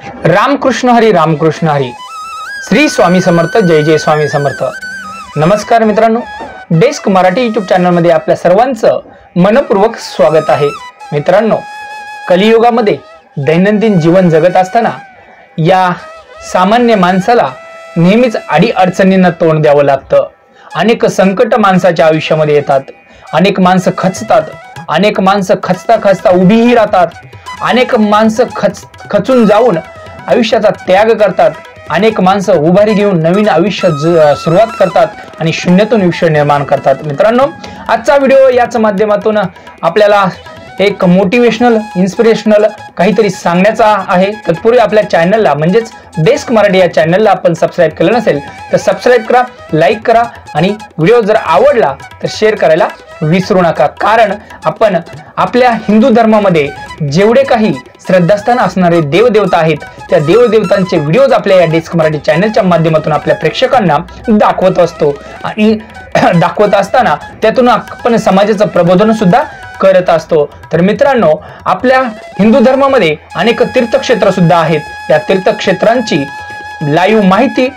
रामकृष्ण हरी श्री स्वामी समर्थ जय जय स्वामी समर्थ। नमस्कार मित्रांनो, desk Marathi YouTube channel मध्ये आपल्या सर्वांचं मनपूर्वक स्वागत आहे। मित्रांनो, कलियुगामध्ये दैनंदिन जीवन जगत असताना या सामान्य माणसाला नेहमीच अडी अडचणींना तोंड द्यावं लागतं। अनेक संकट माणसाच्या आयुष्यामध्ये येतात। अनेक माणसं खचतात, अनेक माणसं खचता खचता उभीही राहतात, अनेक माणसं खचून जाऊन आयुष्याचा त्याग करतात, अनेक माणसं उभारी घेऊन नवीन आयुष्य सुरुवात करतात आणि शून्यातून आयुष्य निर्माण करतात। मित्रांनो, आजचा व्हिडिओ याच माध्यमातून आपल्याला एक मोटिवेशनल इन्स्पिरेशनल काहीतरी सांगण्याचा आहे। तत्पूर्वी आपल्या चॅनलला म्हणजेच डेस्क मराठी या चॅनलला आपण सबस्क्राइब केलं नसेल तर सबस्क्राइब करा, लाईक करा आणि व्हिडिओ जर आवडला तर शेअर करायला विसरू नका। कारण आपण आपल्या हिंदू धर्मामध्ये जेवढे काही श्रद्धास्थान असणारे देवदेवता आहेत त्या देवदेवतांचे व्हिडिओज आपल्या या डेस्क मराठी चॅनलच्या माध्यमातून आपल्या प्रेक्षकांना दाखवत असतो आणि दाखवत असताना त्यातून आपण समाजाचं प्रबोधन सुद्धा करत असतो। तर मित्रांनो, आपल्या हिंदू धर्मामध्ये अनेक तीर्थक्षेत्र सुद्धा आहेत। या तीर्थक्षेत्रांची लाईव्ह माहिती,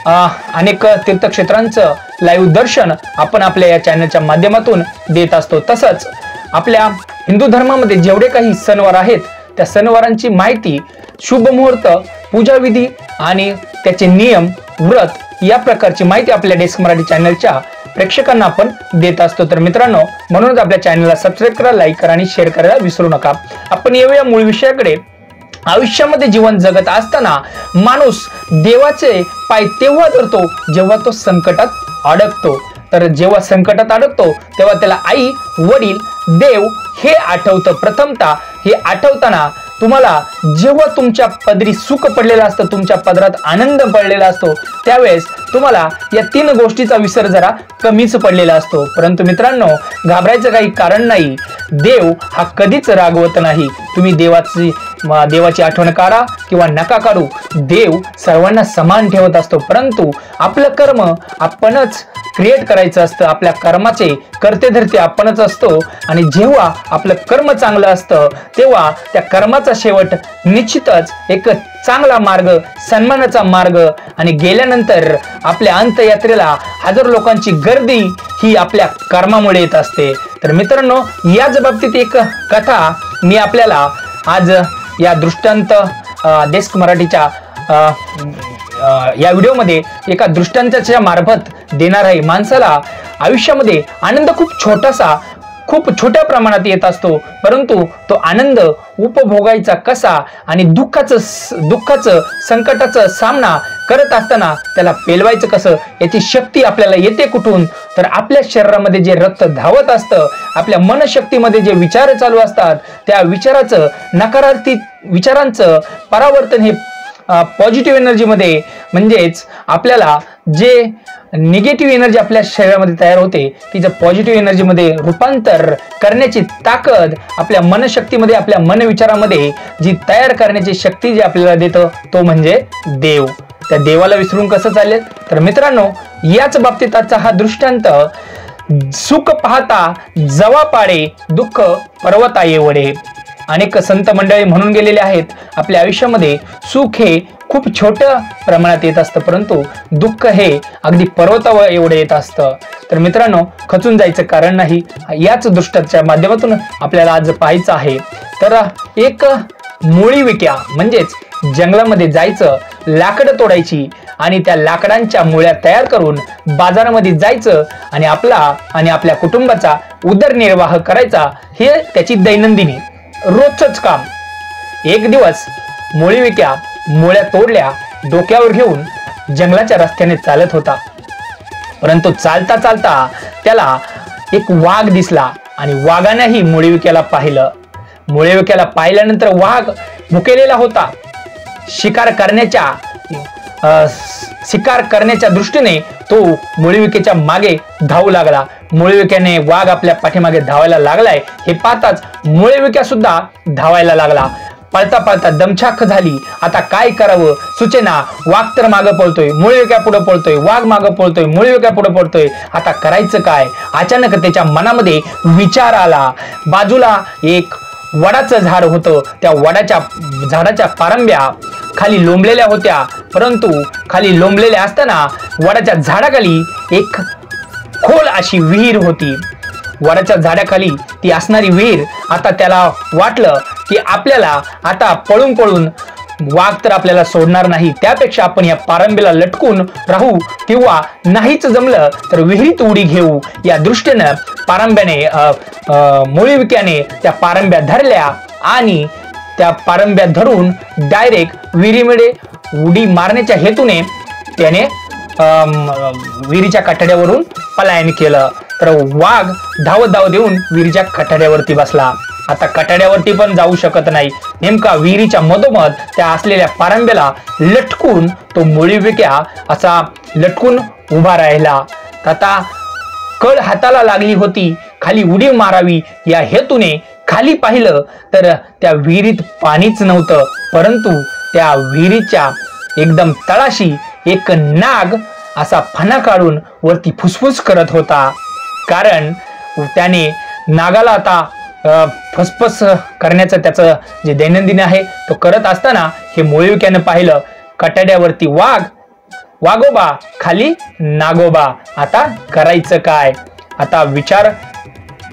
अनेक तीर्थक्षेत्रांचं लाईव्ह दर्शन आपण आपल्या या चॅनलच्या माध्यमातून देत असतो। तसंच आपल्या हिंदू धर्मामध्ये जेवढे काही सणवार आहेत त्या सणवारांची माहिती, शुभ मुहूर्त, पूजाविधी आणि त्याचे नियम, व्रत या प्रकारची माहिती आपल्या डेस्क मराठी चॅनलच्या प्रेक्षकांना आपण देत असतो। तर मित्रांनो, म्हणूनच आपल्या चॅनलला सबस्क्राइब करा, लाईक करा आणि शेअर करायला विसरू नका। आपण येऊया मूळ विषयाकडे। आयुष्यामध्ये जीवन जगत असताना माणूस देवाचे पाय तेव्हा धरतो जेव्हा तो संकटात अडकतो। तर जेव्हा संकटात अडकतो तेव्हा त्याला आई, वडील, देव हे आठवतं। प्रथमतः हे आठवताना तुम्हाला जेव्हा तुमच्या पदरी सुख पडलेलं असतं, तुमच्या पदरात आनंद पडलेला असतो, त्यावेळेस तुम्हाला या तीन गोष्टीचा विसर जरा कमीच पडलेला असतो। परंतु मित्रांनो, घाबरायचं काही कारण नाही। देव हा कधीच रागवत नाही। तुम्ही देवाची आठवण काढा किंवा नका काढू, देव सर्वांना समान ठेवत असतो। परंतु आपलं कर्म आपणच क्रिएट करायचं असतं। आपल्या कर्माचे कर्तेधर्ते आपणच असतो आणि जेव्हा आपलं कर्म चांगलं असतं तेव्हा त्या कर्माचा शेवट निश्चितच एक चांगला मार्ग, सन्मानाचा मार्ग आणि गेल्यानंतर आपल्या अंत्ययात्रेला हजारो लोकांची गर्दी ही आपल्या कर्मामुळे येत असते। तर मित्रांनो, याच बाबतीत एक कथा मी आपल्याला आज या दृष्टांत डेस्क मराठीच्या या व्हिडिओमध्ये एका दृष्टांताच्या मार्फत देणार आहे। माणसाला आयुष्यामध्ये आनंद खूप छोट्या प्रमाणात येत असतो, परंतु तो आनंद उपभोगायचा कसा आणि दुःखाचं संकटाचा सामना करत असताना त्याला पेलवायचं कसं, याची शक्ती आपल्याला येते कुठून? तर आपल्या शरीरामध्ये जे रक्त धावत असतं, आपल्या मनशक्तीमध्ये जे विचार चालू असतात त्या विचाराचं, नकारात्मक विचारांचं परावर्तन हे पॉझिटिव्ह एनर्जी मध्ये, म्हणजेच आपल्याला जे निगेटिव्ह एनर्जी आपल्या शरीरामध्ये तयार होते तिचं पॉझिटिव्ह एनर्जी मध्ये रूपांतर करण्याची ताकद आपल्या मनशक्तीमध्ये, आपल्या मन विचारामध्ये जी तयार करण्याची शक्ती जी आपल्याला देतं तो म्हणजे देव। त्या देवाला विसरून कसं चालेल? तर मित्रांनो, याच बाबतीत आजचा हा दृष्टांत, सुख पाहता जवा पाडे, दुःख पर्वता येवढे। अनेक संत मंडळी म्हणून गेलेले आहेत, आपल्या आयुष्यामध्ये सुख हे खूप छोट्या प्रमाणात येत असतं, परंतु दुःख हे अगदी पर्वतावर एवढे येत असतं। तर मित्रांनो, खचून जायचं कारण नाही। याच दृष्टांच्या माध्यमातून आपल्याला आज पाहायचं आहे। तर एक मुळी विक्या म्हणजेच जंगलामध्ये जायचं, लाकडं तोडायची आणि त्या लाकडांच्या मुळ्या तयार करून बाजारामध्ये जायचं आणि आपला आणि आपल्या कुटुंबाचा उदरनिर्वाह करायचा, हे त्याची दैनंदिनी रोजच काम। एक दिवस मुळी विक्या मुळ्या तोडल्या, डोक्यावर घेऊन जंगलाच्या रस्त्याने चालत होता। परंतु चालता चालता त्याला एक वाघ दिसला आणि वाघानेही मुळी विक्याला पाहिलं। मुळी विक्याला पाहिल्यानंतर वाघ भुकेलेला होता। शिकार करण्याच्या दृष्टीने तो मुळी विक्याच्या मागे धावू लागला। मुळी विक्याने वाघ आपल्या पाठीमागे धावायला लागलाय हे पाहताच मुळी विक्या सुद्धा धावायला लागला। पळता पळता दमछाक झाली। आता काय करावं सुचेना। वाघ तर मागं पळतोय, मुळी विक्या पुढे पळतोय, वाघ मागं पळतोय, मुळी विक्या पुढे पळतोय। आता करायचं काय? अचानक त्याच्या मनामध्ये विचार आला। बाजूला एक वडाचं झाड होतं, त्या वडाच्या झाडाच्या पारंब्या खाली लोंबलेल्या होत्या, परंतु खाली लोंबलेल्या असताना वडाच्या झाडाखाली एक खोल अशी विहीर होती. वडाच्या झाडाखाली ती असणारी विहीर, आता त्याला वाटलं की आपल्याला आता पळून पळून वाघ तर आपल्याला सोडणार नाही, त्यापेक्षा आपण या पारंब्याला लटकून राहू किंवा नाहीच जमलं तर विहिरीत उडी घेऊ. या दृष्टीनं पारंब्याने मुळीविक्याने त्या पारंब्या धरल्या आणि त्या पारंब्या धरून डायरेक्ट विहिरीमध्ये उडी मारण्याच्या हेतूने त्याने विहिरीच्या कठड्यावरून पलायन केलं. तर वाघ धावत धावत येऊन विहिरीच्या कठड्यावरती बसला. आता कठड्यावरती पण जाऊ शकत नाही, नेमका विहिरीच्या मधोमध त्या असलेल्या पारंब्याला लटकून तो मुळीविक्या असा लटकून उभा राहिला. आता कळ हाताला लागली होती, खाली उडी मारावी या हेतूने खाली पाहिलं तर त्या विहिरीत पाणीच नव्हतं, परंतु त्या विहिरीच्या एकदम तळाशी एक नाग असा फणा काढून वरती फुसफुस करत होता. कारण त्याने नागाला आता फसफस करण्याचं त्याचं जे दैनंदिन आहे तो करत असताना हे मुळीविक्यानं पाहिलं. कटाड्यावरती वाघ, वाघोबा खाली नागोबा, आता करायचं काय? आता विचार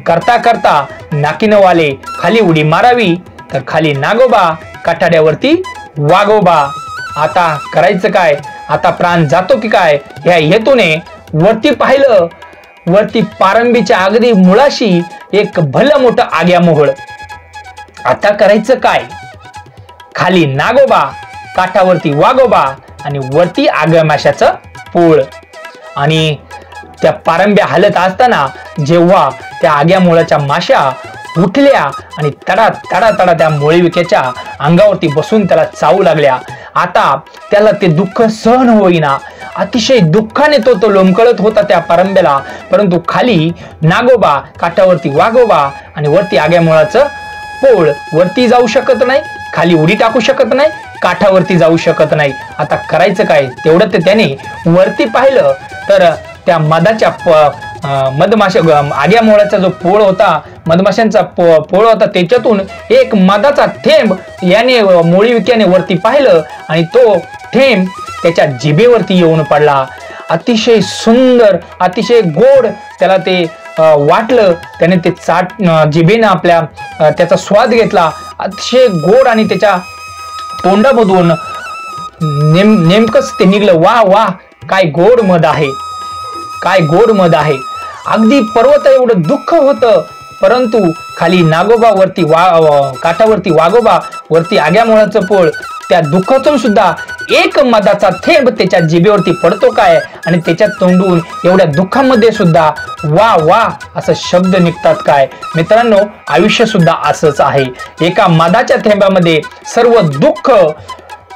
करता करता नाकीनं वाले, खाली उडी मारावी तर खाली नागोबा, कटाड्यावरती वाघोबा, आता करायचं काय? आता प्राण जातो की काय ह्या हेतूने वरती पाहिलं. वरती पारंबीच्या अगदी मुळाशी एक भलं मोठं आग्या मोहळ. आता करायचं काय? खाली नागोबा, काठावरती वाघोबा आणि वरती आग्या माशाचं पोळ. आणि त्या पारंब्या हलत असताना जेव्हा त्या आग्या मुळाच्या माशा उठल्या आणि तडा तडा तडा त्या मुळीविक्याच्या अंगावरती बसून त्याला चावू लागल्या. आता त्याला ते दुःख सहन होईना, अतिशय दुःखाने तो लोंबकळत होता त्या पारंब्याला. परंतु खाली नागोबा, काठावरती वाघोबा आणि वरती आग्या मुळाचं पोळ. वरती जाऊ शकत नाही, खाली उडी टाकू शकत नाही, काठावरती जाऊ शकत नाही. आता करायचं काय? तेवढं ते त्याने वरती पाहिलं तर त्या मधाच्या मधमाशा आग्या मोळाचा जो पोळ होता, मधमाशांचा पोळ होता, त्याच्यातून एक मधाचा थेंब याने मुळीविक्याने वरती पाहिलं आणि तो थेंब त्याच्या जिभेवरती येऊन पडला. अतिशय सुंदर, अतिशय गोड त्याला ते वाटलं. त्याने ते जिभेनं आपल्या त्याचा स्वाद घेतला. अतिशय गोड आणि त्याच्या तोंडामधून नेमकंच ते निघलं, वा वा काय गोड मध आहे, काय गोड मध आहे. अगदी पर्वत एवढं दुःख होतं, परंतु खाली नागोबा, वरती काठावरती वाघोबा, वरती आग्या मुळाचं पोळ, त्या दुःखातून सुद्धा एक मधाचा थेंब त्याच्या जिभेवरती पडतो काय आणि त्याच्या तोंडून एवढ्या दुःखामध्ये सुद्धा वा वा असं शब्द निघतात काय. मित्रांनो, आयुष्य सुद्धा असंच आहे. एका मधाच्या थेंबामध्ये सर्व दुःख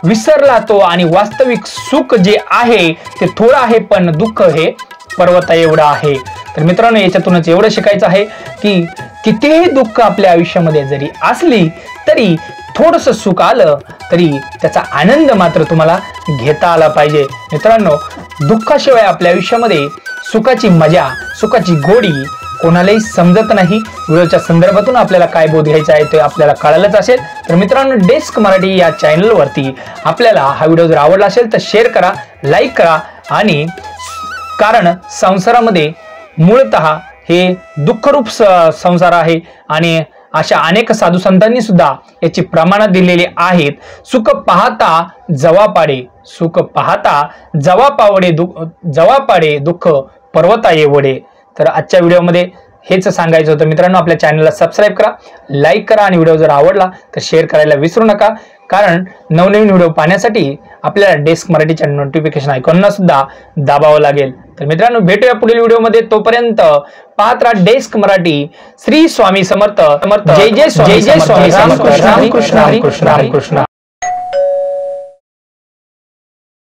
विसरला तो आणि वास्तविक सुख जे आहे ते थोडं आहे, पण दुःख हे पर्वता एवढं आहे. तर मित्रांनो, याच्यातूनच एवढं शिकायचं आहे की कितीही दुःख आपल्या आयुष्यामध्ये जरी असली तरी थोडंसं सुख आलं तरी त्याचा आनंद मात्र तुम्हाला घेता आला पाहिजे. मित्रांनो, दुःखाशिवाय आपल्या आयुष्यामध्ये सुखाची मजा, सुखाची गोडी कोणालाही समजत नाही. व्हिडिओच्या संदर्भातून आपल्याला काय बोध घ्यायचा आहे ते आपल्याला कळालंच असेल. तर मित्रांनो, डेस्क मराठी या चॅनलवरती आपल्याला हा व्हिडिओ जर आवडला असेल तर शेअर करा, लाईक करा. आणि कारण संसारामध्ये मूळतः हे दुःखरूप संसार आहे आणि अशा अनेक साधू संतांनी सुद्धा याची प्रमाणं दिलेली आहेत. सुख पाहता जवा पाडे, सुख पाहता जवा पाडे दुःख पर्वता येवडे. तर आजच्या व्हिडिओमध्ये हेच सांगायचं होतं. मित्रांनो, आपल्या चॅनलला सबस्क्राईब करा, लाईक करा आणि व्हिडिओ जर आवडला तर शेअर करायला विसरू नका. कारण नवनवीन व्हिडिओ पाहण्यासाठी आपल्याला डेस्क मराठीच्या नोटिफिकेशन आयकॉनला सुद्धा दाबावं लागेल. तर मित्रांनो, भेटूया पुढील व्हिडिओमध्ये. तोपर्यंत पाहत राहा डेस्क मराठी. श्री स्वामी समर्थ. जय जय स्वामी समर्थ. रामकृष्ण हरी कृष्ण हरी कृष्ण.